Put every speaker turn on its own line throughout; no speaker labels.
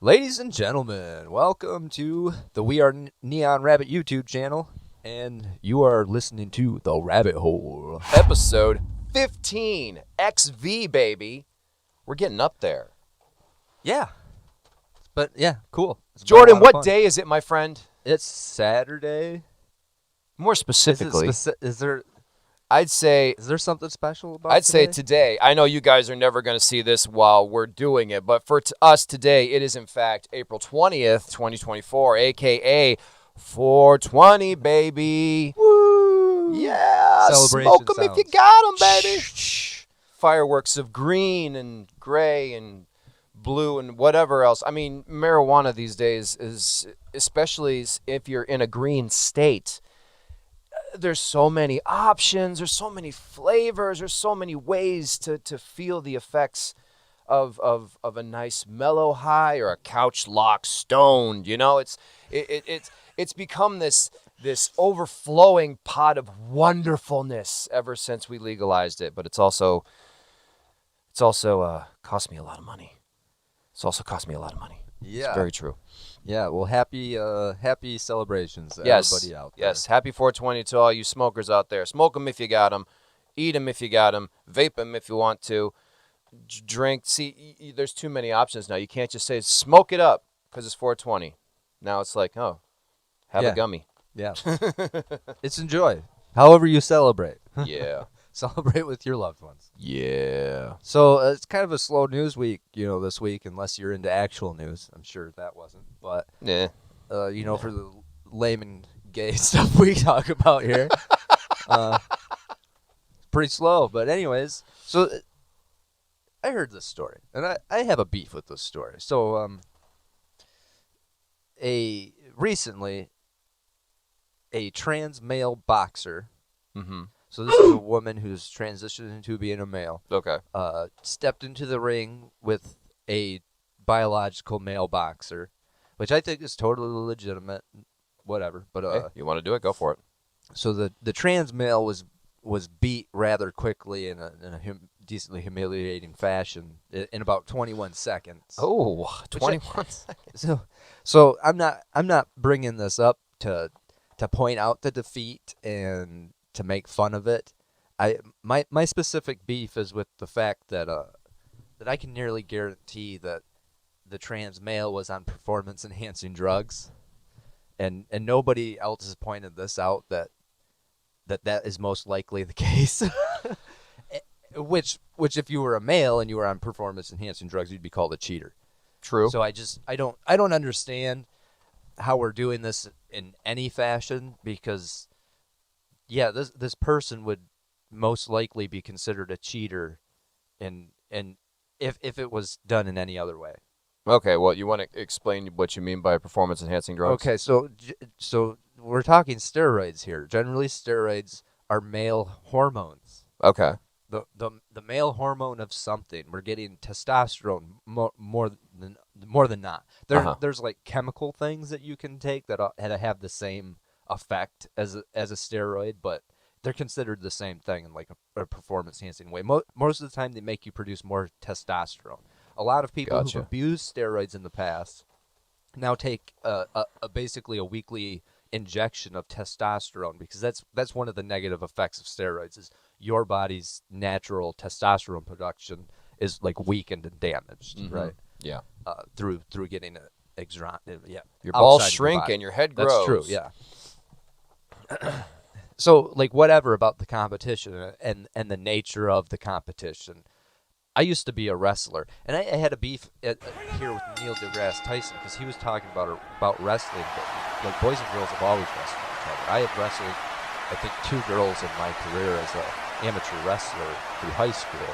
Ladies and gentlemen, welcome to the We Are Neon Rabbit YouTube channel, and you are listening to The Rabbit Hole.
Episode 15, XV, baby. We're getting up there.
Yeah. But, yeah, cool.
Jordan, what day is it, my friend?
It's Saturday.
More specifically,
Is there something special about
I'd
today?
say today. I know you guys are never going to see this while we're doing it, but for us today, it is in fact April 20th, 2024, a.k.a. 420, baby.
Woo!
Yeah,
Celebration
smoke them if you
sounds.
got them, baby. Fireworks of green and gray and blue and whatever else. I mean, marijuana these days is, especially if you're in a green state, there's so many options, there's so many flavors, there's so many ways to feel the effects of a nice mellow high or a couch lock stoned. You know, it's become this overflowing pot of wonderfulness ever since we legalized it. But it's also cost me a lot of money. It's also cost me a lot of money.
Yeah.
It's very true.
Yeah, well, happy celebrations to
Yes.
everybody out there.
Yes, happy 420 to all you smokers out there. Smoke them if you got them. Eat them if you got them. Vape them if you want to. Drink. See, there's too many options now. You can't just say smoke it up because it's 420. Now it's like, oh, have a gummy.
Yeah. It's enjoy. However you celebrate.
Yeah.
Celebrate with your loved ones.
Yeah.
So it's kind of a slow news week, this week, unless you're into actual news. I'm sure that wasn't. But,
Yeah.
for the lame and gay stuff we talk about here, pretty slow. But anyways, so I heard this story, and I have a beef with this story. So recently, a trans male boxer.
Mm-hmm.
So this is a woman who's transitioned into being a male.
Okay.
Stepped into the ring with a biological male boxer, which I think is totally legitimate. Whatever, but
Hey, you want to do it? Go for it.
so the trans male was beat rather quickly in a decently humiliating fashion in about 21 seconds.
Oh, 21 seconds.
So I'm not bringing this up to point out the defeat and to make fun of it. My specific beef is with the fact that I can nearly guarantee that the trans male was on performance enhancing drugs, and nobody else has pointed this out that is most likely the case. which if you were a male and you were on performance enhancing drugs, you'd be called a cheater.
True.
So I don't understand how we're doing this in any fashion, because yeah, this person would most likely be considered a cheater, and if it was done in any other way.
Okay, well, you want to explain what you mean by performance-enhancing drugs?
Okay, so we're talking steroids here. Generally, steroids are male hormones.
Okay.
The male hormone of something. We're getting testosterone more than not. There's like chemical things that you can take that have the same effect as a steroid, but they're considered the same thing in like a performance enhancing way. Most of the time, they make you produce more testosterone. A lot of people
Gotcha.
who've abused steroids in the past now take basically a weekly injection of testosterone, because that's one of the negative effects of steroids is your body's natural testosterone production is like weakened and damaged,
Mm-hmm.
right?
Yeah.
Through getting
Your balls
outside
shrink
body.
and your head grows.
That's true, yeah. So, like, whatever about the competition and the nature of the competition. I used to be a wrestler, and I had a beef here with Neil deGrasse Tyson, because he was talking about wrestling. But, like, boys and girls have always wrestled each other. I have wrestled, I think, 2 girls in my career as an amateur wrestler through high school.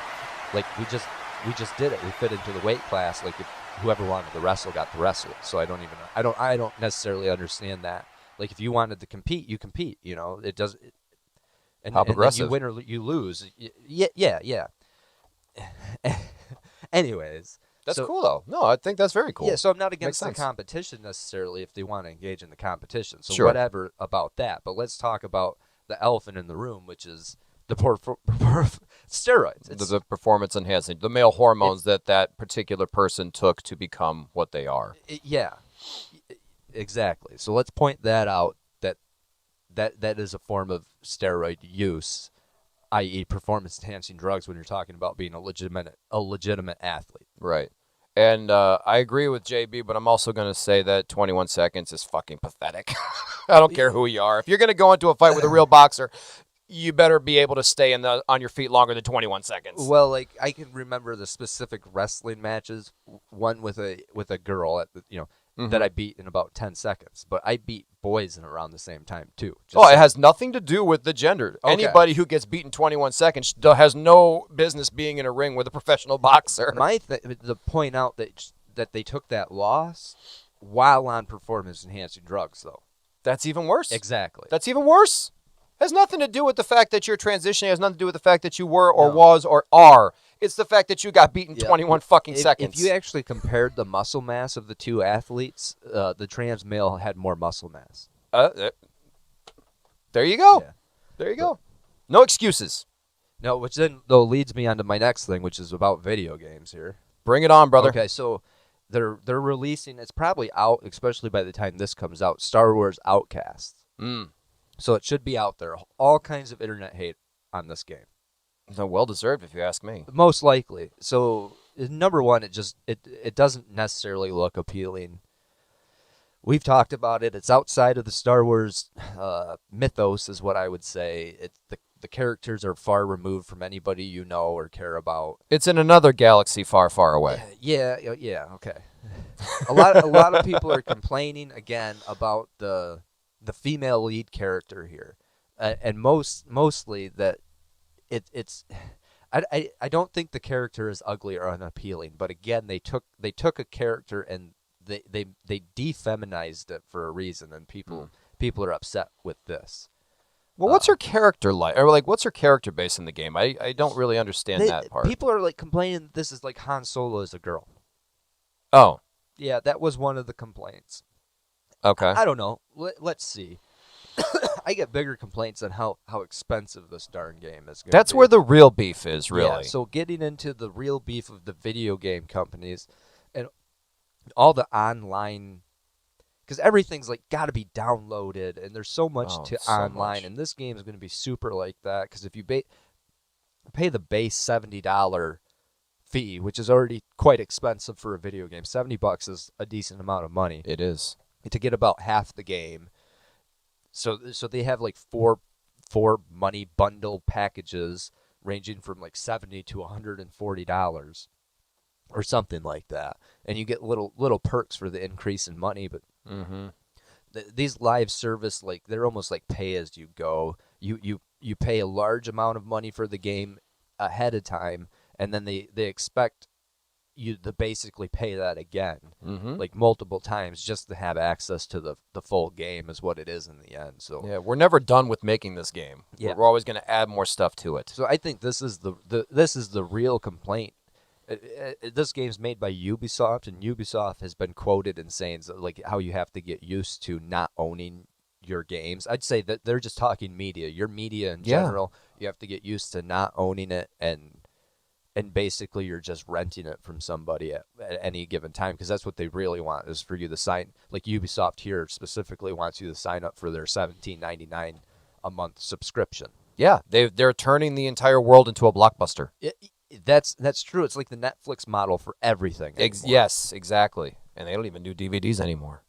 Like, we just did it. We fit into the weight class. Like, if whoever wanted to wrestle got to wrestle. So I don't necessarily understand that. Like, if you wanted to compete, you compete. It does. And,
How
and then
progressive.
you win or you lose. Yeah. Anyways,
That's cool, though. No, I think that's very cool.
yeah. So I'm not
Makes
against the
sense.
competition necessarily if they want to engage in the competition. So
Sure.
whatever about that. But let's talk about the elephant in the room, which is steroids.
The performance enhancing, the male hormones that particular person took to become what they are.
Yeah, exactly. So let's point that out. That is a form of steroid use, i.e., performance enhancing drugs. When you're talking about being a legitimate athlete,
Right. And I agree with JB, but I'm also going to say that 21 seconds is fucking pathetic. I don't care who you are. If you're going to go into a fight with a real boxer, you better be able to stay on your feet longer than 21 seconds.
Well, like I can remember the specific wrestling matches. One with a girl at the that I beat in about 10 seconds, but I beat boys in around the same time too.
It has nothing to do with the gender.
Okay.
Anybody who gets beaten 21 seconds has no business being in a ring with a professional boxer.
The point out that they took that loss while on performance enhancing drugs, though.
That's even worse.
Exactly.
That's even worse. Has nothing to do with the fact that you're transitioning. Has nothing to do with the fact that you were or was or are. It's the fact that you got beaten 21 fucking seconds.
If you actually compared the muscle mass of the two athletes, the trans male had more muscle mass.
There you go.
Yeah.
There you go. No excuses.
No, which then though leads me on to my next thing, which is about video games here.
Bring it on, brother.
Okay, so they're releasing. It's probably out, especially by the time this comes out. Star Wars Outcasts. So it should be out there. All kinds of internet hate on this game.
Well deserved, if you ask me.
Most likely. So number one, it doesn't necessarily look appealing. We've talked about it. It's outside of the Star Wars mythos, is what I would say. The characters are far removed from anybody you know or care about.
It's in another galaxy far, far away.
Yeah, okay. a lot of people are complaining again about the female lead character here, and mostly that it's. I don't think the character is ugly or unappealing, but again, they took a character and they defeminized it for a reason, and people are upset with this.
Well, what's her character like? Or like, what's her character base in the game? I don't really understand that part.
People are like complaining that this is like Han Solo as a girl.
Oh.
Yeah, that was one of the complaints.
Okay.
I don't know. Let's see. I get bigger complaints on how expensive this darn game is going to be.
That's where the real beef is, really.
Yeah, so getting into the real beef of the video game companies and all the online, because everything's like got to be downloaded, and there's so much online, and this game is going to be super like that, because if you pay the base $70 fee, which is already quite expensive for a video game, $70 is a decent amount of money.
It is.
To get about half the game. So they have like four money bundle packages ranging from like $70 to $140 or something like that, and you get little perks for the increase in money. But these live service, like, they're almost like pay as you go. You pay a large amount of money for the game ahead of time, and then they expect you to basically pay that again, like multiple times, just to have access to the full game is what it is in the end. So
yeah, we're never done with making this game.
Yeah.
We're always going to add more stuff to it.
So I think this is the real complaint. This game's made by Ubisoft, and Ubisoft has been quoted in saying like how you have to get used to not owning your games. I'd say that they're just talking media. Your media in general, you have to get used to not owning it, and basically you're just renting it from somebody at any given time, because that's what they really want, is for you to sign. Like Ubisoft here specifically wants you to sign up for their $17.99 a month subscription.
Yeah, they're turning the entire world into a blockbuster.
That's true. It's like the Netflix model for everything.
Yes, exactly. And they don't even do DVDs anymore.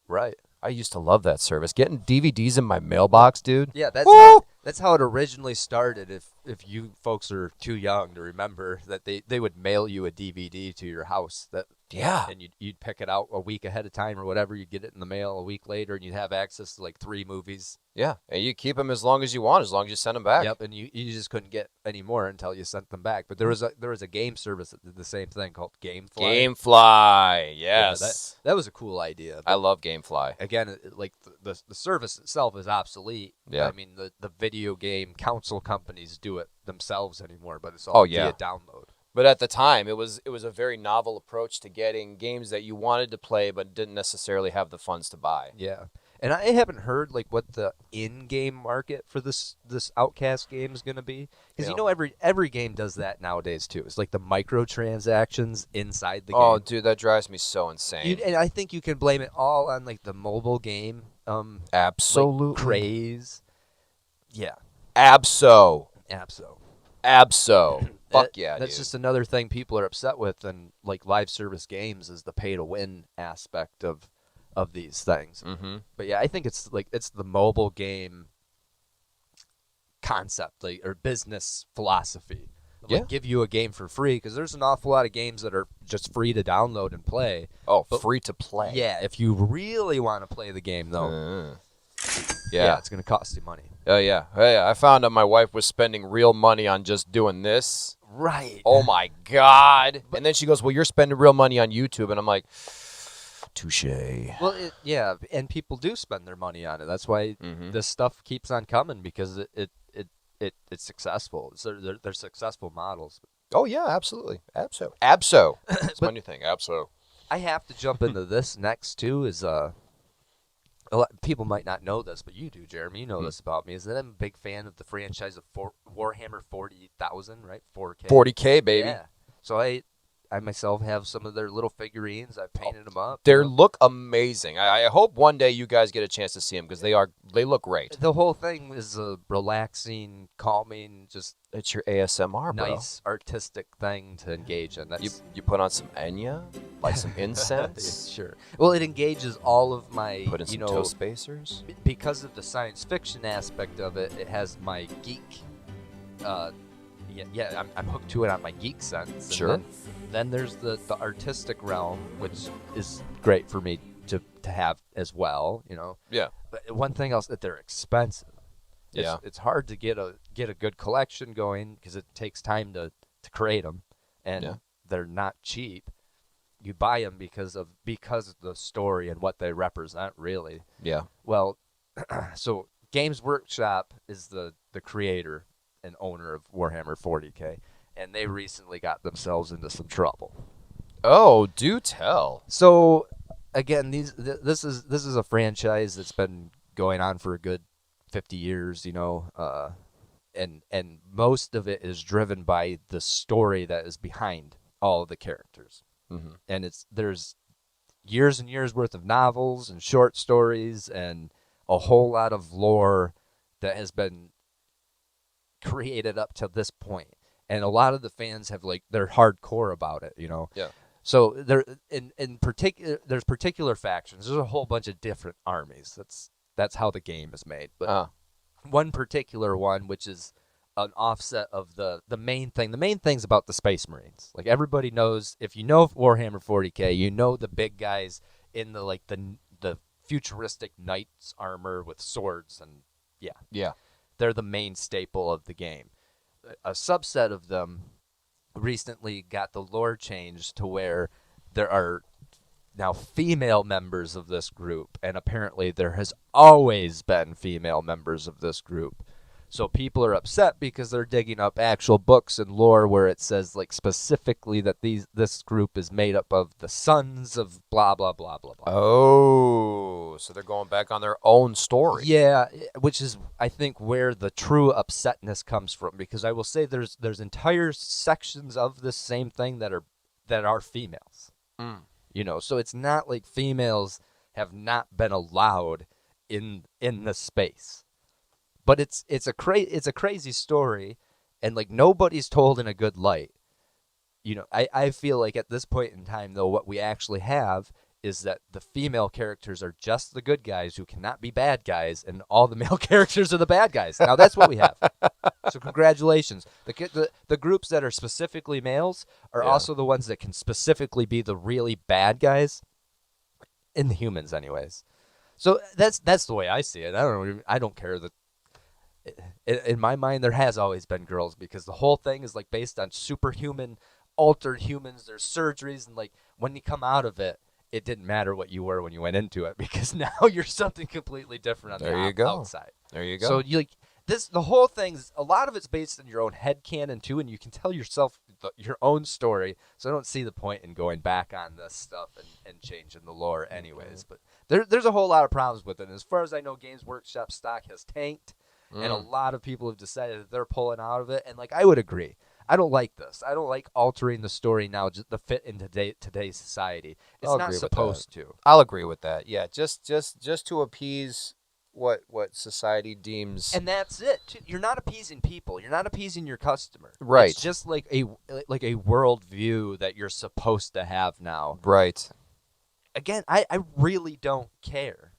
Right.
I used to love that service. Getting DVDs in my mailbox, dude.
Yeah, that's how it originally started. If you folks are too young to remember that they would mail you a DVD to your house and you'd pick it out a week ahead of time or whatever. You'd get it in the mail a week later, and you'd have access to like 3 movies.
Yeah, and you keep them as long as you want, as long as you send them back.
Yep, and you just couldn't get any more until you sent them back. But there was a game service that did the same thing called GameFly.
GameFly, yes.
Yeah, that was a cool idea.
I love GameFly.
Again, like the service itself is obsolete.
Yeah.
I mean, the video game console companies do it themselves anymore, but it's all via download.
But at the time, it was a very novel approach to getting games that you wanted to play but didn't necessarily have the funds to buy.
Yeah. And I haven't heard like what the in-game market for this Outcast game is going to be, because
Yeah.
every game does that nowadays too. It's like the microtransactions inside the
Oh,
game.
dude, that drives me so insane.
And I think you can blame it all on like the mobile game like,
Absolutely.
craze. Yeah,
Abso.
Abso.
Fuck yeah,
That's
dude.
just another thing people are upset with, and like live service games is the pay to win aspect of these things.
Mm-hmm.
But yeah, I think it's the mobile game concept, like, or business philosophy. Like,
Yeah.
give you a game for free, because there's an awful lot of games that are just free to download and play.
Oh,
But-
free to play.
Yeah, if you really want to play the game though,
Yeah.
it's going to cost you money.
Oh, yeah. Hey, I found out my wife was spending real money on just doing this.
Right.
Oh, my God. And then she goes, well, you're spending real money on YouTube. And I'm like, touche.
Well, yeah, and people do spend their money on it. That's why
Mhm.
this stuff keeps on coming, because it's successful. So they're successful models.
Oh, yeah, absolutely. Abso. That's my
But-
new thing. Abso.
I have to jump into this next too. Is a lot, people might not know this, but you do, Jeremy. You know this about me. Is that I'm a big fan of the franchise of Warhammer 40,000, right? 4K.
40K, baby.
Yeah. So I myself have some of their little figurines. I painted them up.
They
you know.
look amazing. I hope one day you guys get a chance to see them because they look great.
The whole thing is a relaxing, calming, just
It's your ASMR, bro.
nice artistic thing to engage in. That's
You put on some Enya, like some incense,
sure. Well, it engages all of my,
put in some toe spacers.
because of the science fiction aspect of it. It has my geek. I'm hooked to it on my geek sense. And
Sure.
Then there's the artistic realm, which is great for me to have as well. You know.
Yeah.
But one thing else, that they're expensive.
Yeah.
It's hard to get a good collection going, because it takes time to create them, and
Yeah.
they're not cheap. You buy them because of the story and what they represent, really.
Yeah.
Well, so Games Workshop is the creator and owner of Warhammer 40K, and they recently got themselves into some trouble.
Oh, do tell.
So again, this is a franchise that's been going on for a good 50 years, you know, and most of it is driven by the story that is behind all of the characters.
Mm-hmm.
And there's years and years worth of novels and short stories and a whole lot of lore that has been created up to this point. And a lot of the fans have, like, they're hardcore about it, you know.
Yeah.
So there in particular, there's particular factions. There's a whole bunch of different armies. That's how the game is made. But one particular one, which is an offset of the main thing. The main thing's about the Space Marines. Like, everybody knows, if you know Warhammer 40K, you know the big guys in the futuristic knights armor with swords, and
Yeah.
they're the main staple of the game. A subset of them recently got the lore changed to where there are now female members of this group, and apparently there has always been female members of this group. So people are upset because they're digging up actual books and lore where it says, like, specifically that this group is made up of the sons of blah blah blah blah blah.
Oh, so they're going back on their own story.
Yeah, which is, I think, where the true upsetness comes from, because I will say there's entire sections of this same thing that are females.
Mm.
You know, so it's not like females have not been allowed in the space. But it's a crazy story, and, like, nobody's told in a good light. You know, I feel like at this point in time, though, what we actually have is that the female characters are just the good guys who cannot be bad guys, and all the male characters are the bad guys. Now that's what we have. So congratulations. The groups that are specifically males are
Yeah.
also the ones that can specifically be the really bad guys, in the humans, anyways. So that's the way I see it. I don't care that. In my mind, there has always been girls, because the whole thing is, like, based on superhuman, altered humans. There's surgeries, and, like, when you come out of it, it didn't matter what you were when you went into it, because now you're something completely different on
There
the
you go.
outside.
There you go.
So the whole thing's, a lot of it's based on your own head canon too, and you can tell yourself your own story. So I don't see the point in going back on this stuff and changing the lore anyways. But there's a whole lot of problems with it. And as far as I know, Games Workshop stock has tanked, and a lot of people have decided that they're pulling out of it. And like I would agree. I don't like this. I don't like altering the story now just to fit in today's society. It's not supposed to.
I'll agree with that. Yeah, just to appease what society deems.
And that's it. You're not appeasing people. You're not appeasing your customer.
Right.
It's just like a worldview that you're supposed to have now.
Right.
Again, I really don't care.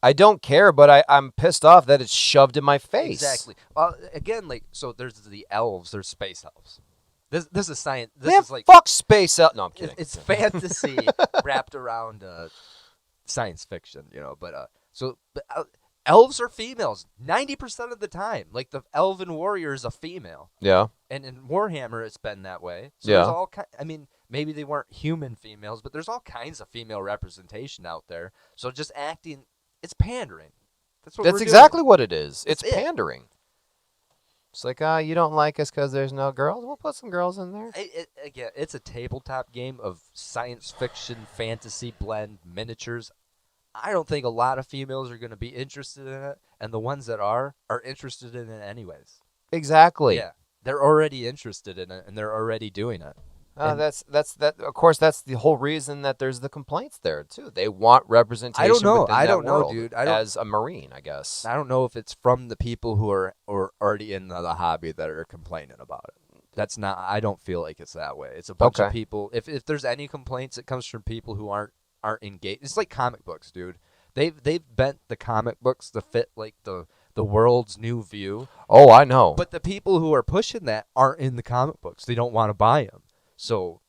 I don't care, but I'm pissed off that it's shoved in my face.
Exactly. Again, like, so there's the elves. There's space elves. This is science. This
Man,
is like
fuck space elves. No, I'm kidding.
It's fantasy wrapped around science fiction, But elves are females 90% of the time. Like the elven warrior is a female.
Yeah.
And in Warhammer, it's been that way. So
yeah.
There's all maybe they weren't human females, but there's all kinds of female representation out there. So just acting. It's pandering. That's
exactly what it is. It's pandering. It's like, you don't like us because there's no girls? We'll put some girls in there.
Again, it's a tabletop game of science fiction, fantasy blend, miniatures. I don't think a lot of females are going to be interested in it, and the ones that are interested in it anyways.
Exactly.
Yeah, they're already interested in it, and they're already doing it.
That's Of course, that's the whole reason that there's the complaints there too. They want representation.
I don't know.
Within
I
that
don't know,
world
dude.
As a Marine, I guess.
I don't know if it's from the people who are already in the hobby that are complaining about it. That's not. I don't feel like it's that way. It's a bunch of people. If there's any complaints, it comes from people who aren't engaged. It's like comic books, dude. They've bent the comic books to fit like the world's new view.
Oh, I know.
But the people who are pushing that aren't in the comic books. They don't want to buy them. So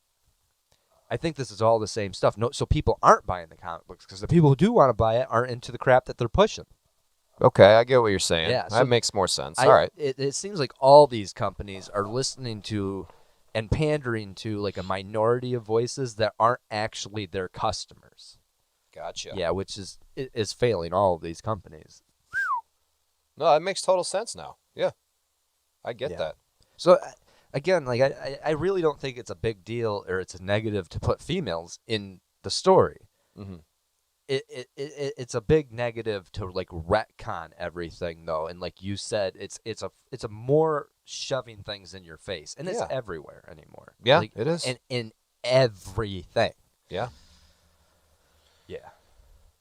I think this is all the same stuff. No, so people aren't buying the comic books because the people who do want to buy it aren't into the crap that they're pushing.
Okay, I get what you're saying.
Yeah,
that makes more sense. All right.
It seems like all these companies are listening to and pandering to like a minority of voices that aren't actually their customers.
Gotcha.
Yeah, which is failing all of these companies.
No, that makes total sense now. Yeah, I get that.
So, again, like I really don't think it's a big deal or it's a negative to put females in the story.
Mm-hmm.
It's a big negative to like retcon everything though, and like you said, it's a more shoving things in your face, and it's everywhere anymore.
Yeah,
like,
it is,
and in everything.
Yeah.
Yeah.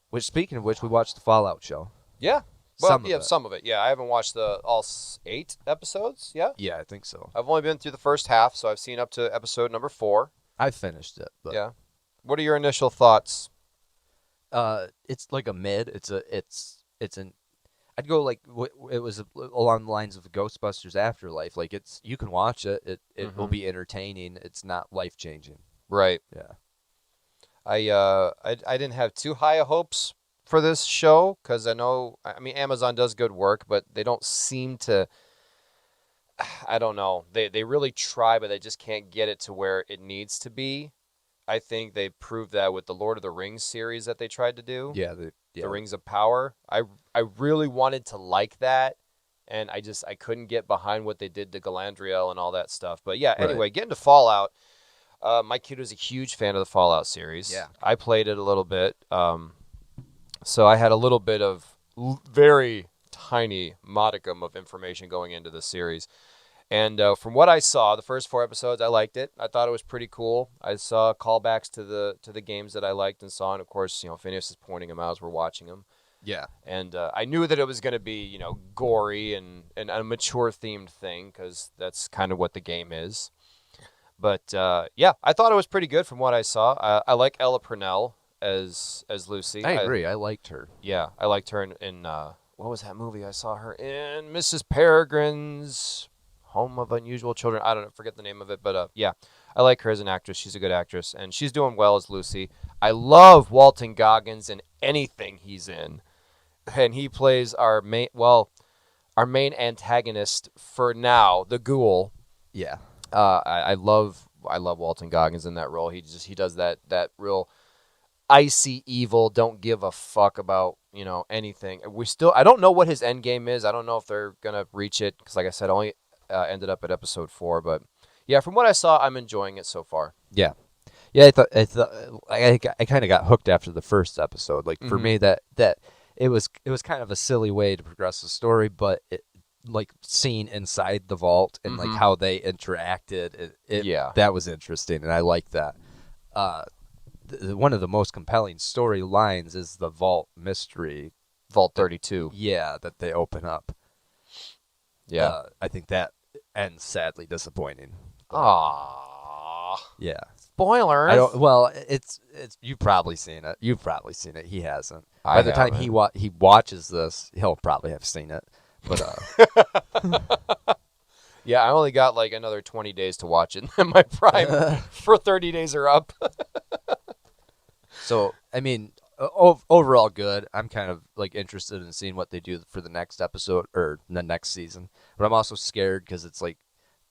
Which, speaking of which, we watched the Fallout show.
Yeah. Well, some of it. Yeah, I haven't watched all 8 episodes. Yeah.
Yeah, I think so.
I've only been through the first half, so I've seen up to episode number 4.
I finished it. But
yeah. What are your initial thoughts?
It's like a mid. I'd go like it was along the lines of the Ghostbusters Afterlife. Like you can watch it. It will be entertaining. It's not life changing.
Right.
Yeah.
I didn't have too high of hopes for this show because I mean Amazon does good work, but they don't seem to. I don't know. They really try, but they just can't get it to where it needs to be. I think they proved that with the Lord of the Rings series that they tried to do.
Yeah,
the Rings of Power. I really wanted to like that, and I couldn't get behind what they did to Galadriel and all that stuff. But yeah, anyway, getting to Fallout. My kid was a huge fan of the Fallout series.
Yeah,
I played it a little bit. So I had a little bit of very tiny modicum of information going into the series. And from what I saw, the first 4 episodes, I liked it. I thought it was pretty cool. I saw callbacks to the games that I liked and saw. And, of course, Phineas is pointing them out as we're watching them.
Yeah.
And I knew that it was going to be, gory and a mature-themed thing because that's kind of what the game is. But, yeah, I thought it was pretty good from what I saw. I like Ella Purnell as Lucy.
I agree. I liked her.
Yeah, I liked her in what was that movie I saw her in? Mrs. Peregrine's Home of Unusual Children. I don't forget the name of it, but yeah, I like her as an actress. She's a good actress, and she's doing well as Lucy. I love Walton Goggins in anything he's in, and he plays our main antagonist for now, the Ghoul.
Yeah.
I love Walton Goggins in that role. He does that real icy evil, don't give a fuck about anything. I don't know what his end game is. I don't know if they're gonna reach it because, like I said, I only ended up at episode 4. But Yeah, from what I saw, I'm enjoying it so far.
Yeah. Yeah, I kind of got hooked after the first episode. Like for
Mhm.
me, that it was kind of a silly way to progress the story, but like seeing inside the vault and like
Mhm.
how they interacted,
Yeah.
that was interesting, and I like that. Uh, one of the most compelling storylines is the vault mystery.
Vault 32.
Yeah, that they open up.
Yeah.
I think that ends sadly disappointing. But,
Aww.
yeah.
Spoilers.
I don't. Well, it's you've probably seen it. You've probably seen it. He hasn't. By the time he watches this, he'll probably have seen it. But
yeah, I only got like another 20 days to watch it. And my Prime for 30 days are up.
So I mean, overall good. I'm kind of like interested in seeing what they do for the next episode or the next season. But I'm also scared because it's like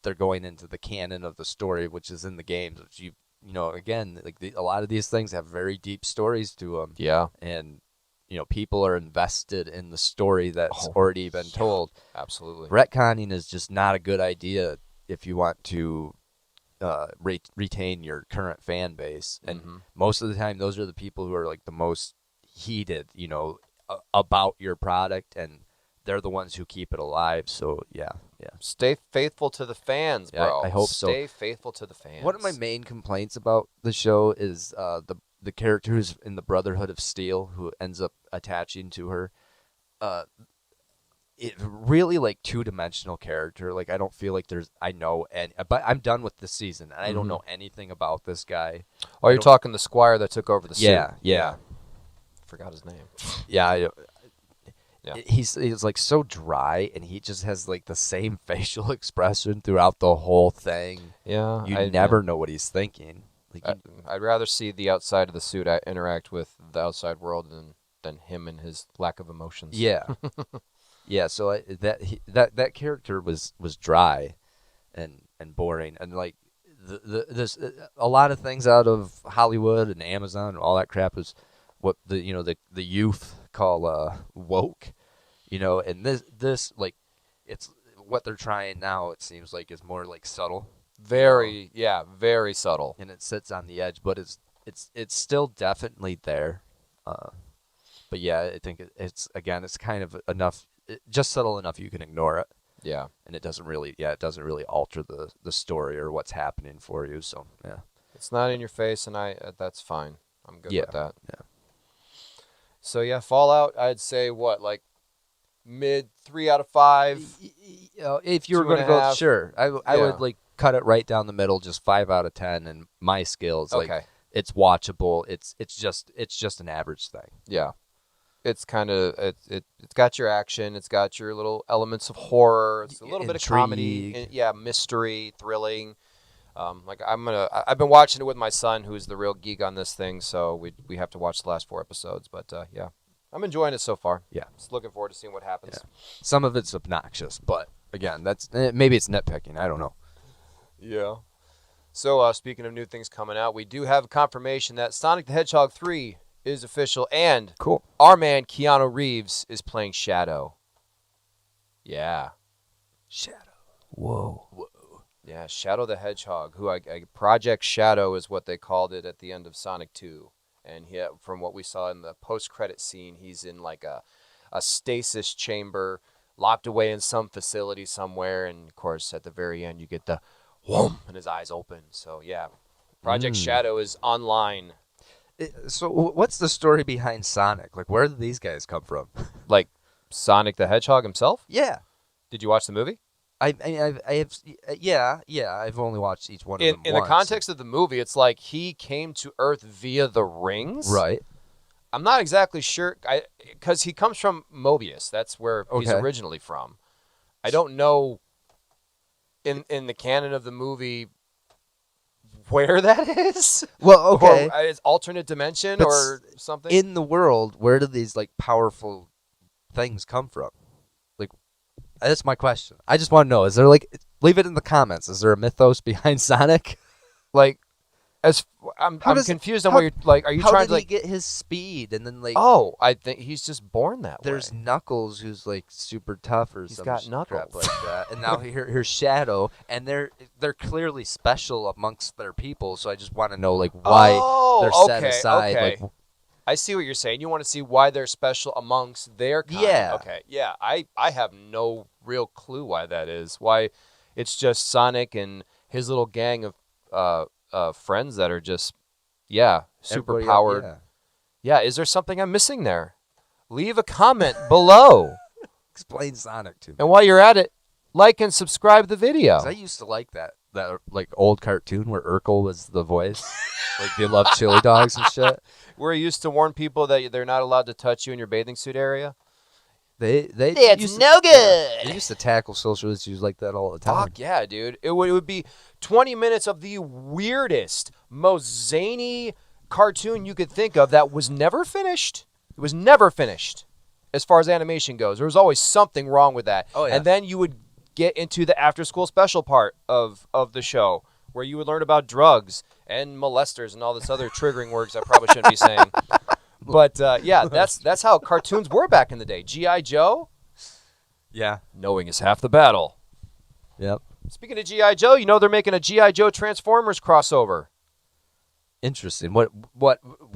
they're going into the canon of the story, which is in the games, which you know, again, like a lot of these things have very deep stories to them.
Yeah.
And, you know, people are invested in the story that's already been told.
Absolutely.
Retconning is just not a good idea if you want to retain your current fan base. And most of the time, those are the people who are like the most heated, you know, about your product, and they're the ones who keep it alive. So, yeah.
Stay faithful to the fans, bro.
I hope so.
Stay faithful to the fans.
One of my main complaints about the show is the character who's in the Brotherhood of Steel, who ends up attaching to her. It really like two-dimensional character. Like I don't feel like but I'm done with this season, and I don't know anything about this guy.
Oh, you're talking the squire that took over the suit.
Yeah.
Forgot his name.
Yeah.
Yeah.
He's like so dry, and he just has like the same facial expression throughout the whole thing.
Yeah,
You never know what he's thinking. Like
I'd rather see the outside of the suit interact with the outside world than him and his lack of emotions.
Yeah. Yeah, so that character was dry and boring, and like this a lot of things out of Hollywood and Amazon and all that crap is what the youth call woke, you know, and this like it's what they're trying now. It seems like is more like subtle,
very subtle,
and it sits on the edge, but it's still definitely there. But yeah, I think it's kind of enough. Just subtle enough you can ignore it.
Yeah.
And it doesn't really alter the story or what's happening for you. So yeah.
It's not in your face, and that's fine. I'm good with that.
Yeah.
So yeah, Fallout, I'd say like mid 3 out of 5.
If you were going to go, sure. I would like cut it right down the middle, just 5 out of 10. And my skills, like it's watchable. It's just an average thing.
Yeah. It's kind of it's got your action, it's got your little elements of horror, it's a little bit of comedy, mystery, thrilling. I've been watching it with my son, who's the real geek on this thing, so we have to watch the last 4 episodes. But yeah, I'm enjoying it so far.
Yeah,
just looking forward to seeing what happens.
Yeah. Some of it's obnoxious, but again, that's maybe it's nitpicking. I don't know.
Yeah. So speaking of new things coming out, we do have confirmation that Sonic the Hedgehog 3 is official, and
cool.
Our man Keanu Reeves is playing Shadow. Yeah.
Shadow. Whoa.
Yeah, Shadow the Hedgehog, who Project Shadow is what they called it at the end of Sonic 2. And from what we saw in the post-credit scene, he's in like a stasis chamber, locked away in some facility somewhere. And, of course, at the very end, you get the whoom, and his eyes open. So, yeah, Project Shadow is online.
So what's the story behind Sonic? Like, where did these guys come from?
Like Sonic the Hedgehog himself?
Yeah.
Did you watch the movie?
I have I've only watched each one of them
in the context of the movie, it's like he came to Earth via the rings.
Right.
I'm not exactly sure, because he comes from Mobius. That's where he's originally from. I don't know in the canon of the movie where that is.
Well, okay.
Or it's alternate dimension or something.
In the world, where do these like powerful things come from? Like, that's my question. I just want to know, is there like, leave it in the comments. Is there a mythos behind Sonic?
Like, I'm
How does-
confused on
how-
what you're like. Are you
How
trying
did
to
he
like?
get his speed? And then like,
Oh, I think he's just born that
there's
way.
Knuckles who's like super tough or
He's
some
got
crap
knuckles.
like that. And now here's Shadow, and they're clearly special amongst their people. So I just want to know like why they're set aside.
Okay.
Like,
I see what you're saying. You want to see why they're special amongst their kind.
Yeah.
Okay. Yeah. I have no real clue why that is. Why it's just Sonic and his little gang of friends that are just super
everybody
powered.
else-
Yeah. Is there something I'm missing there? Leave a comment below.
Explain Sonic to me.
And while you're at it, like and subscribe the video.
'Cause I used to like that like old cartoon where Urkel was the voice. Like they love chili dogs and shit.
Where you used to warn people that they're not allowed to touch you in your bathing suit area.
They
It's
used to-
no good.
They used to tackle social issues like that all the time.
Fuck yeah, dude. It would be 20 minutes of the weirdest, most zany cartoon you could think of that was never finished. It was never finished as far as animation goes. There was always something wrong with that.
Oh, yeah.
And then you would get into the after-school special part of the show where you would learn about drugs and molesters and all this other triggering words I probably shouldn't be saying. But, yeah, that's how cartoons were back in the day. G.I. Joe,
Yeah.
knowing is half the battle.
Yep.
Speaking of G.I. Joe, you know they're making a G.I. Joe Transformers crossover.
Interesting. What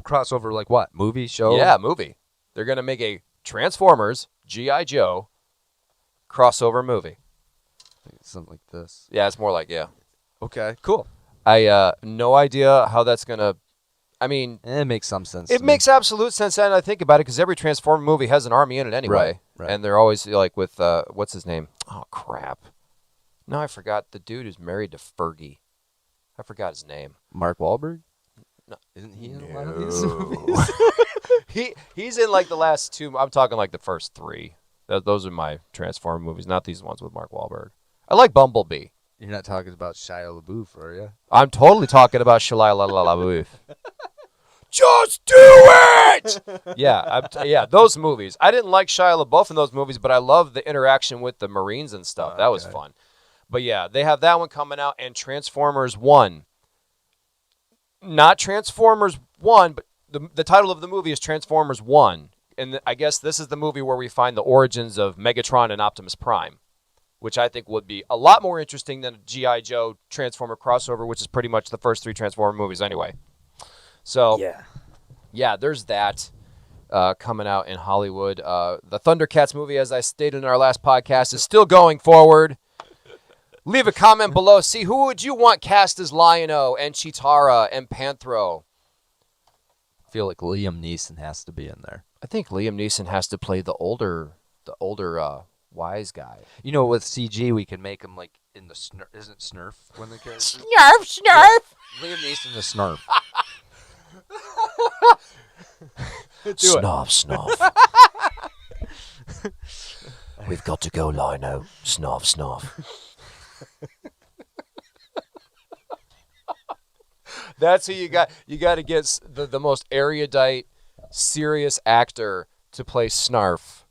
crossover? Like what? Movie show?
Yeah, movie. They're going to make a Transformers G.I. Joe crossover movie.
Something like this.
Yeah, it's more like, yeah.
Okay. Cool.
I no idea how that's going to, I mean,
It makes some sense.
it
to me.
makes absolute sense and I think about it because every Transformer movie has an army in it anyway.
Right.
And they're always like with, what's his name? Oh, crap. No, I forgot the dude who's married to Fergie. I forgot his name.
Mark Wahlberg.
No.
Isn't he in a lot of these movies?
He's in like the last two. I'm talking like the first three. Those are my Transformer movies, not these ones with Mark Wahlberg. I like Bumblebee.
You're not talking about Shia LaBeouf, are you?
I'm totally talking about Shia LaBeouf. Just do it! Yeah, those movies. I didn't like Shia LaBeouf in those movies, but I love the interaction with the Marines and stuff. That was
Okay.
fun. But yeah, they have that one coming out, and Transformers 1. Not Transformers 1, but the title of the movie is Transformers 1. And I guess this is the movie where we find the origins of Megatron and Optimus Prime, which I think would be a lot more interesting than a G.I. Joe Transformer crossover, which is pretty much the first three Transformer movies anyway. So, yeah, there's that coming out in Hollywood. The Thundercats movie, as I stated in our last podcast, is still going forward. Leave a comment below. See, who would you want cast as Lion-O and Cheetara and Panthro?
I feel like Liam Neeson has to be in there.
I think Liam Neeson has to play the older wise guy.
You know, with CG, we can make him like in the Snurf. Isn't Snurf when the character?
Snurf!
Liam Neeson the Snurf.
Snuff. We've got to go, Lino. Snuff. That's who you got. You got to get the most erudite, serious actor to play Snarf.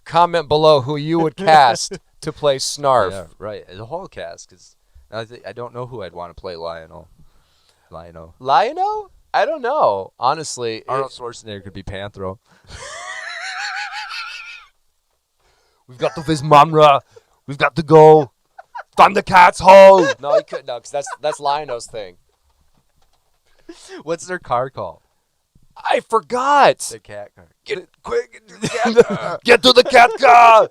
Comment below who you would cast to play Snarf.
Yeah, right. The whole cast, because I don't know who I'd want to play Lion-O.
Lion-O? I don't know. Honestly,
Arnold Schwarzenegger could be Panthro.
we've got to visit Mamra. We've got to go. Thundercats hole. No, he couldn't. No, because that's Lion-O's thing.
What's their car called?
I forgot.
The cat car.
Get quick. Get to the cat car.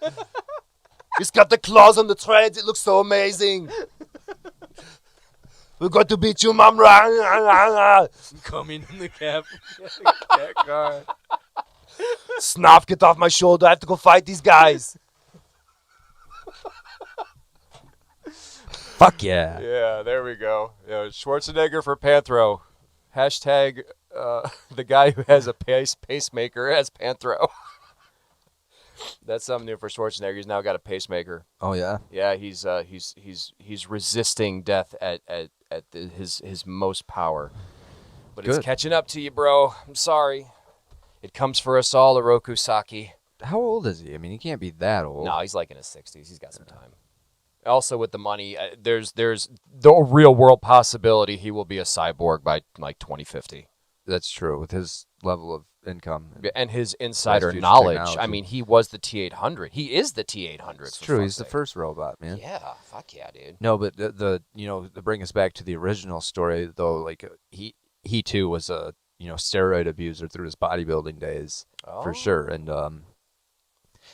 It's got the claws on the treads. It looks so amazing. We're going to beat you, Mamra.
Coming in the cat car.
Snuff, get off my shoulder. I have to go fight these guys.
Fuck yeah.
Yeah, there we go. Yeah, Schwarzenegger for Panthro. Hashtag the guy who has a pacemaker as Panthro. That's something new for Schwarzenegger. He's now got a pacemaker.
Oh yeah.
Yeah, he's resisting death at his most power. But it's
Good.
catching up to you, bro. I'm sorry. It comes for us all, Oroku Saki.
How old is he? I mean, he can't be that old.
No, he's like in his 60s. He's got some time. Also, with the money, there's the real world possibility he will be a cyborg by like 2050.
That's true with his level of income.
And his insider
future
knowledge.
technology.
I mean, he was the T-800. He is the T-800.
It's true. He's the first robot, man.
Yeah, fuck yeah, dude.
No, but the to bring us back to the original story though, like he too was a steroid abuser through his bodybuilding days for sure, and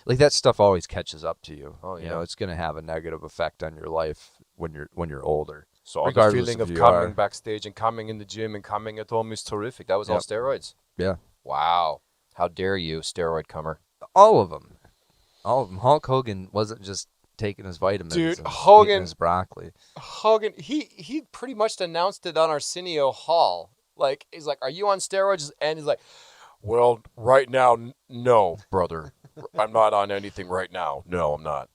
like that stuff always catches up to you.
Oh, yeah.
You know, it's gonna have a negative effect on your life when you're older.
So the
regardless
feeling
if
of
you
coming
are.
backstage and coming in the gym and coming at home is terrific. That was all
Yep.
steroids.
Yeah,
Wow. How dare you, steroid comer.
all of them. Hulk Hogan wasn't just taking his vitamins.
Dude,
and
Hogan-
eating his broccoli.
Hogan, he pretty much announced it on Arsenio Hall. Like, he's like, are you on steroids? And he's like, well, right now, no, brother. I'm not on anything right now. No, I'm not.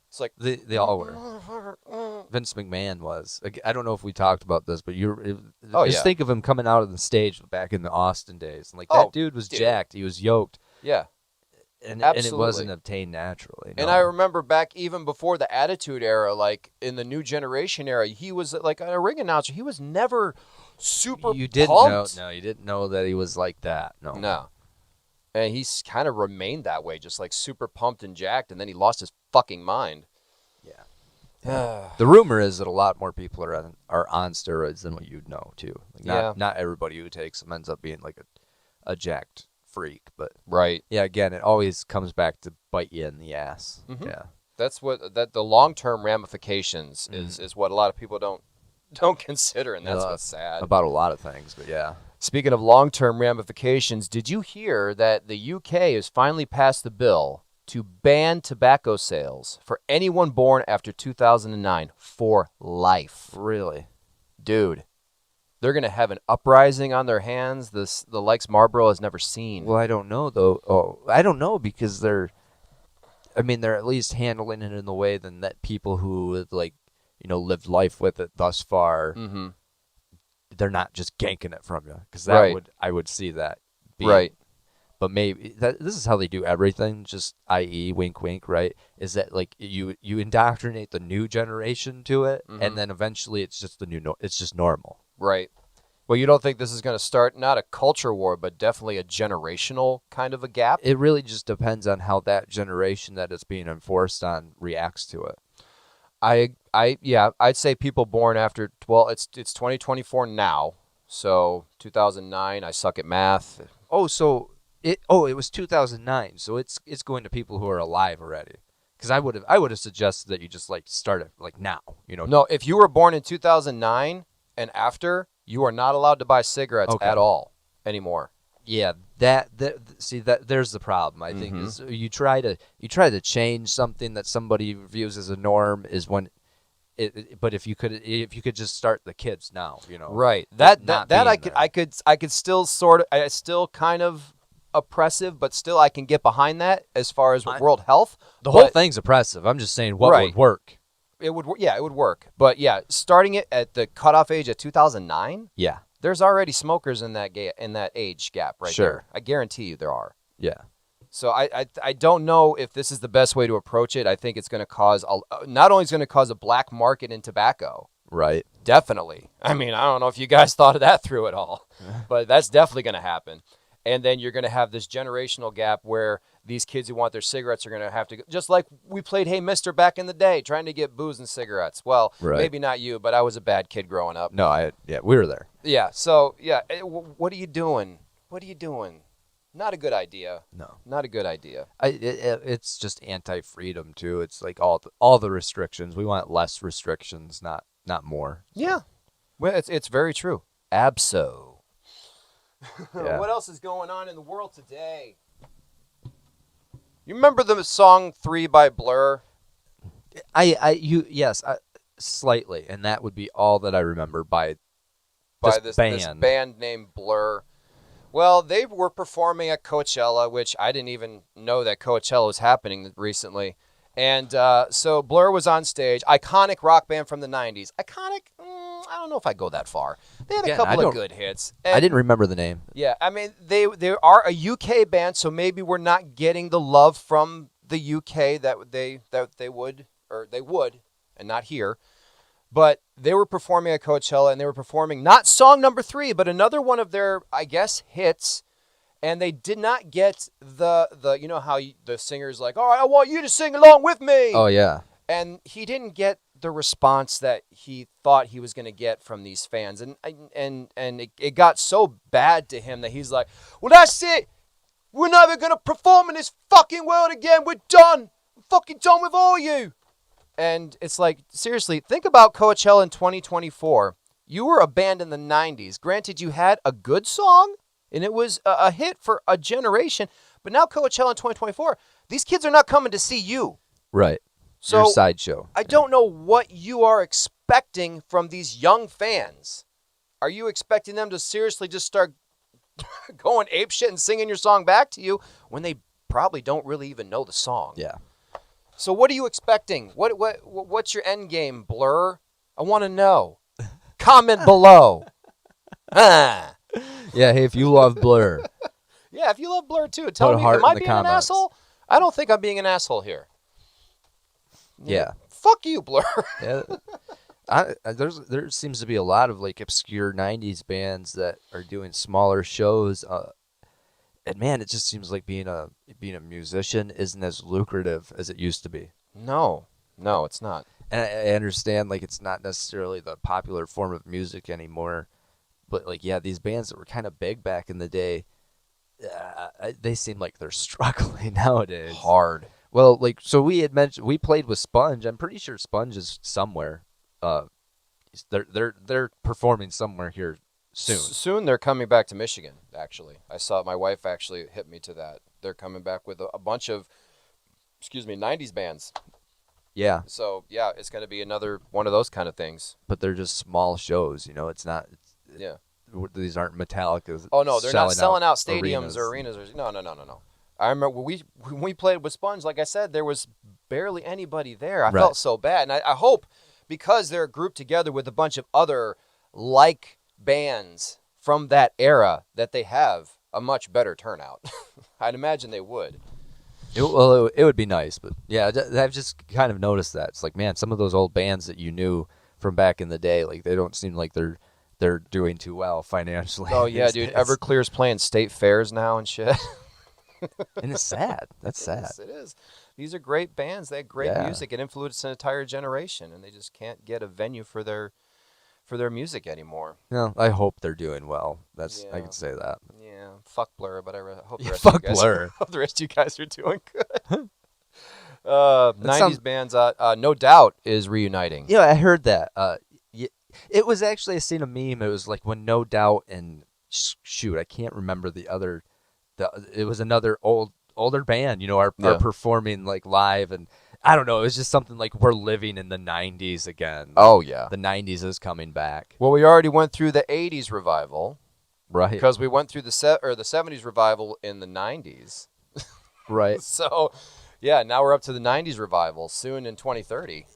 It's like,
They all were. Vince McMahon was. I don't know if we talked about this, but just think of him coming out of the stage back in the Austin days. And like that dude was jacked. He was yoked.
Yeah.
And it
Absolutely.
wasn't obtained naturally.
And
no.
I remember back even before the Attitude Era, like in the New Generation era, he was like a ring announcer. He was never super
You didn't
pumped.
know. No, you didn't know that he was like that. No.
No. And he's kind of remained that way, just like super pumped and jacked, and then he lost his fucking mind.
Yeah. The rumor is that a lot more people are on steroids than what you'd know too. Like not everybody who takes them ends up being like a jacked freak, but
Right.
yeah, again, it always comes back to bite you in the ass.
Mhm.
Yeah.
That's what the long-term ramifications is what a lot of people don't consider, and that's what's sad.
About a lot of things, but yeah.
Speaking of long-term ramifications, did you hear that the UK has finally passed the bill to ban tobacco sales for anyone born after 2009 for life?
Really?
Dude, they're going to have an uprising on their hands the likes Marlboro has never seen.
Well, I don't know though. Oh, I don't know because they're at least handling it in the way that people who have, like, lived life with it thus far,
Mm-hmm.
they're not just ganking it from you, because
Right.
I would see that being,
Right.
But maybe this is how they do everything, just i.e. wink wink, right? Is that like you indoctrinate the new generation to it,
Mhm.
and then eventually it's just it's just normal.
Right. Well, you don't think this is going to start not a culture war, but definitely a generational kind of a gap?
It really just depends on how that generation that it's being enforced on reacts to it.
I'd say people born after, well, it's 2024 now. So 2009, I suck at math.
Oh, it was 2009, so it's going to people who are alive already. Because I would have suggested that you just like start it like now,
No, if you were born in 2009 and after, you are not allowed to buy cigarettes
Okay.
at all anymore.
Yeah, that there's the problem. I think is you try to change something that somebody views as a norm is when but if you could just start the kids now,
Right.
Not
That
being
I could still it's still kind of oppressive, but still I can get behind that as far as world health.
The whole thing's oppressive. I'm just saying what
Right.
would work.
It would work. But yeah, starting it at the cutoff age of 2009,
Yeah.
there's already smokers in that age gap right
Sure.
there. I guarantee you there are.
Yeah.
So I don't know if this is the best way to approach it. I think it's going to cause not only is going to cause a black market in tobacco,
Right.
definitely. I mean, I don't know if you guys thought of that through at all, but that's definitely going to happen. And then you're going to have this generational gap where these kids who want their cigarettes are going to have to, just like we played Hey Mister back in the day, trying to get booze and cigarettes. Well,
Right.
maybe not you, but I was a bad kid growing up.
No, we were there.
Yeah. So yeah, what are you doing? What are you doing? Not a good idea.
No.
Not a good idea.
It's just anti-freedom too. It's like all the restrictions. We want less restrictions, not more.
Yeah. Well, it's very true. Abso.
Yeah.
What else is going on in the world today? You remember the song 3 by Blur?
Yes, slightly, and that would be all that I remember by
This band named Blur. Well, they were performing at Coachella, which I didn't even know that Coachella was happening recently. And so Blur was on stage. Iconic rock band from the 90s. Iconic? I don't know if I go that far. They had a couple of good hits.
I didn't remember the name.
Yeah, I mean, they are a UK band, so maybe we're not getting the love from the UK that they would and not here. But they were performing at Coachella, and they were performing not song number 3, but another one of their, I guess, hits. And they did not get the you know how the singer's like, all right, I want you to sing along with me.
Oh, yeah.
And he didn't get the response that he thought he was going to get from these fans. And it got so bad to him that he's like, well, that's it. We're never going to perform in this fucking world again. We're done. I'm fucking done with all you. And it's like, seriously, think about Coachella in 2024. You were a band in the 90s. Granted, you had a good song, and it was a hit for a generation. But now Coachella in 2024, these kids are not coming to see you.
Right.
So
your sideshow.
I don't know what you are expecting from these young fans. Are you expecting them to seriously just start going apeshit and singing your song back to you when they probably don't really even know the song?
Yeah.
So what are you expecting? What's your end game, Blur? I want to know. Comment below. Ah.
Yeah, hey, if you love Blur.
Yeah, if you love Blur too, tell
Put a
me,
heart
am I
in the
being an
comments.
asshole? I don't think I'm being an asshole here.
Yeah.
Fuck you, Blur.
Yeah. There seems to be a lot of like obscure 90s bands that are doing smaller shows. And man, it just seems like being a musician isn't as lucrative as it used to be.
No, it's not.
And I understand like it's not necessarily the popular form of music anymore, but like yeah, these bands that were kind of big back in the day, they seem like they're struggling nowadays.
Hard.
Well, like so we had mentioned we played with Sponge. I'm pretty sure Sponge is somewhere. They're performing somewhere here soon.
Soon they're coming back to Michigan, actually. I saw my wife actually hit me to that. They're coming back with a bunch of 90s bands.
Yeah.
So, yeah, it's going to be another one of those kind of things.
But they're just small shows, you know. It's not.
Yeah.
These aren't Metallica.
Oh no, they're not selling out stadiums
arenas.
or arenas. No. I remember when we played with Sponge. Like I said, there was barely anybody there. I
Right.
felt so bad, and I hope because they're grouped together with a bunch of other like bands from that era that they have a much better turnout. I'd imagine they would.
It would be nice, but yeah, I've just kind of noticed that. It's like, man, some of those old bands that you knew from back in the day, like they don't seem like they're doing too well financially.
Oh yeah,
these
dude.
days.
Everclear's playing state fairs now and shit.
And it's sad. That's sad.
Yes, it is. These are great bands. They have great
Yeah.
music. It influenced an entire generation, and they just can't get a venue for their music anymore.
No, I hope they're doing well. I
Yeah.
can say that.
Yeah, fuck Blur, but I hope the
Yeah,
rest
fuck
of you guys,
Blur.
hope the rest of you guys are doing good. 90s
sounds-
bands, No Doubt is reuniting.
Yeah, I heard that. It was actually I seen a meme. It was like when No Doubt and shoot, I can't remember the other. It was another older band. You know, are
Yeah.
performing like live, and I don't know. It was just something like we're living in the '90s again.
Oh yeah.
The '90s is coming back.
Well, we already went through the '80s revival
Right.
because we went through the '70s revival in the '90s.
Right.
So, yeah, now we're up to the '90s revival soon in 2030.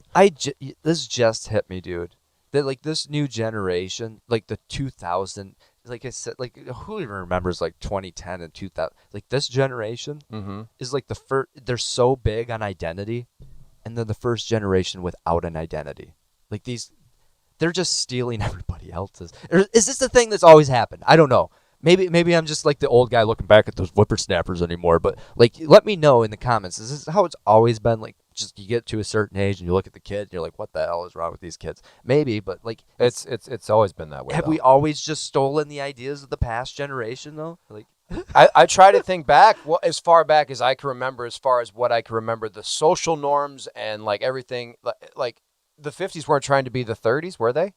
This just hit me, dude. That like this new generation, like the 2000, like I said, like who even remembers like 2010 and 2000? Like this generation
Mm-hmm.
is like the first. They're so big on identity, and they're the first generation without an identity. Like they're just stealing everybody else's. Is this the thing that's always happened? I don't know. Maybe I'm just like the old guy looking back at those whippersnappers anymore. But like, let me know in the comments. Is this how it's always been? Like, just you get to a certain age and you look at the kid and you're like, what the hell is wrong with these kids? Maybe, but like,
It's always been that way.
have
though.
we always just stolen the ideas of the past generation though? Like,
I try to think back, as far back as I can remember, as far as what I can remember, the social norms and like everything. Like the 50s weren't trying to be the 30s, were they?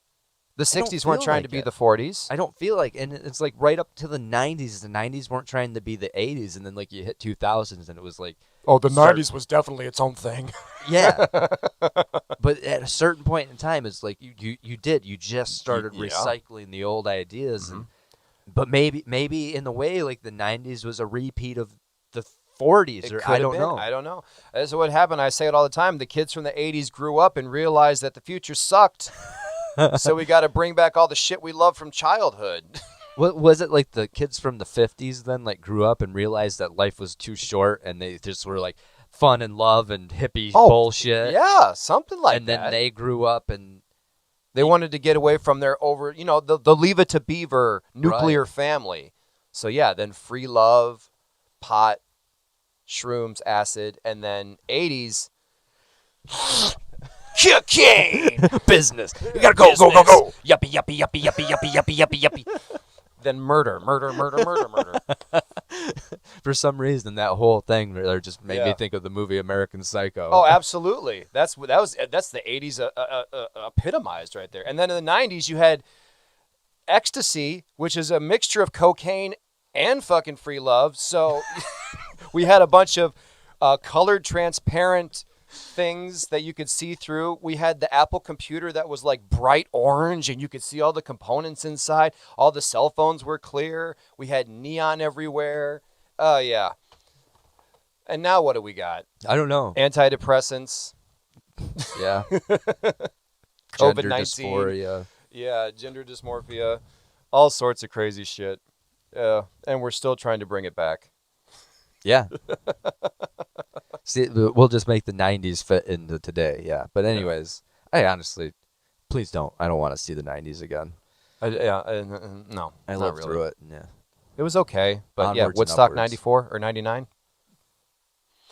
The
don't
60s weren't
feel
trying
like
to be
it.
the 40s.
I don't feel like, and it's like right up to the 90s. The 90s weren't trying to be the 80s, and then like you hit 2000s, and it was like,
Oh, the
Start-
90s was definitely its own thing.
yeah. But at a certain point in time, it's like you just started
Yeah.
recycling the old ideas, and but maybe in the way like the 90s was a repeat of the 40s,
It
or
could
I
have
don't
been.
know.
I don't know. That's what happened. I say it all the time. The kids from the 80s grew up and realized that the future sucked. So we got to bring back all the shit we love from childhood.
What was it like the kids from the 50s then like grew up and realized that life was too short, and they just were like, fun and love and hippie
Oh,
bullshit.
Yeah, something like
and
that.
then they grew up and
They wanted to get away from their the Leave It to Beaver nuclear family. So yeah, then free love, pot, shrooms, acid, and then 80s cocaine
business.
You gotta go.
Yuppie, yuppie, yuppie, yuppie, yuppie, yuppie, yuppie, yuppie.
Then murder.
For some reason, that whole thing there just made me
Yeah.
think of the movie American Psycho.
Oh, absolutely. That's the 80s epitomized right there. And then in the 90s, you had ecstasy, which is a mixture of cocaine and fucking free love. So we had a bunch of colored, transparent things that you could see through. We had the Apple computer that was like bright orange and you could see all the components inside. All the cell phones were clear. We had neon everywhere. Oh, yeah. And now what do we got?
I don't know.
Antidepressants.
Yeah.
COVID-19.
Gender dysphoria.
Yeah, gender dysmorphia. All sorts of crazy shit. And we're still trying to bring it back.
Yeah. See, we'll just make the 90s fit into today. Yeah. But anyways, I honestly, please don't. I don't want to see the 90s again.
No.
I
not
lived
really.
through it. Yeah.
It was okay. But
Onwards
yeah,
and
Woodstock
upwards.
94 or 99? I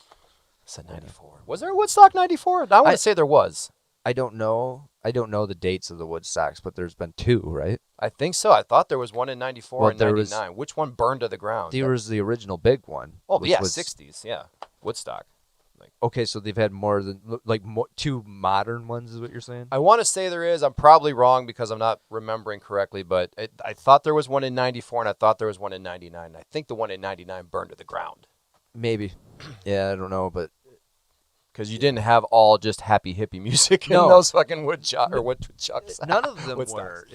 said 94. Was there a Woodstock 94? I want to say there was.
I don't know. I don't know the dates of the Woodstocks, but there's been two, right?
I think so. I thought there was one in 94
Well,
and
there
99. Which one burned to the ground?
There was the original big one.
Oh,
which
yeah,
was-
60s. Yeah. Woodstock.
Okay, so they've had more than two modern ones, is what you're saying?
I want to say there is. I'm probably wrong because I'm not remembering correctly, but I thought there was one in 94 and I thought there was one in 99. I think the one in 99 burned to the ground
Maybe. Yeah, I don't know, but
because you didn't have all just happy hippie music in
No.
those fucking woodchucks.
none of them
Woodstocks.
were.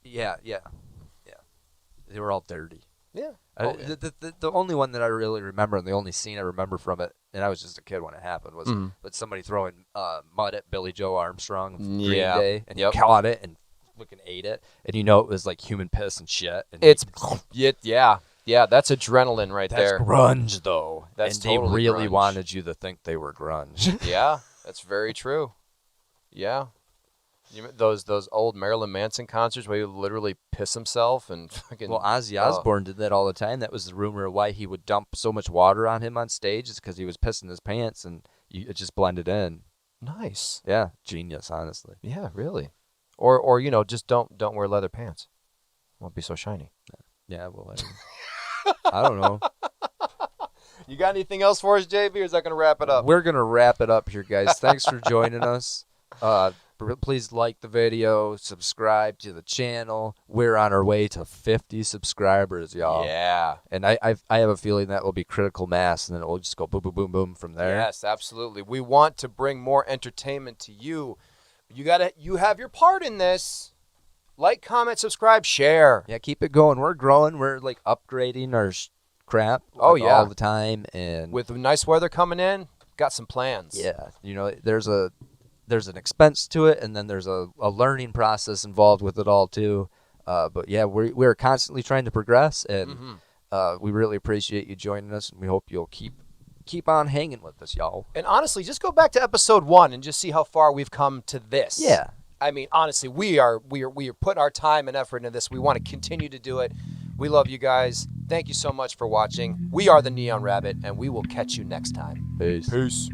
Yeah. They were all dirty.
Yeah.
The only one that I really remember, and the only scene I remember from it, and I was just a kid when it happened, was but somebody throwing mud at Billy Joe Armstrong of Green
Yeah.
Day, and
Yep.
he caught it and fucking ate it, and you know it was like human piss and shit. And
It's yeah. That's adrenaline right
that's
there.
grunge though,
That's
and they
totally
really
grunge.
wanted you to think they were grunge.
Yeah, that's very true. Yeah. Those old Marilyn Manson concerts where he would literally piss himself and fucking.
Well, Ozzy Osbourne did that all the time. That was the rumor of why he would dump so much water on him on stage, is because he was pissing his pants and it just blended in.
Nice.
Yeah, genius, honestly.
Yeah, really. Or just don't wear leather pants. Won't be so shiny.
Yeah, well, I don't know.
You got anything else for us, JB, or is that going to wrap it up?
We're gonna wrap it up here, guys. Thanks for joining us. Please like the video, subscribe to the channel. We're on our way to 50 subscribers, y'all.
Yeah.
And I have a feeling that will be critical mass, and then it will just go boom, boom, boom, boom from there.
Yes, absolutely. We want to bring more entertainment to you. You have your part in this. Like, comment, subscribe, share.
Yeah, keep it going. We're growing. We're like upgrading our crap.
Oh,
like,
yeah.
all the time. And
With nice weather coming in, got some plans.
yeah, there's an expense to it, and then there's a learning process involved with it all too. But yeah, we're constantly trying to progress, and we really appreciate you joining us, and we hope you'll keep on hanging with us, y'all.
And honestly, just go back to episode 1 and just see how far we've come to this.
Yeah.
I mean, honestly, we are putting our time and effort into this. We want to continue to do it. We love you guys. Thank you so much for watching. We are the Neon Rabbit, and we will catch you next time.
Peace.
Peace.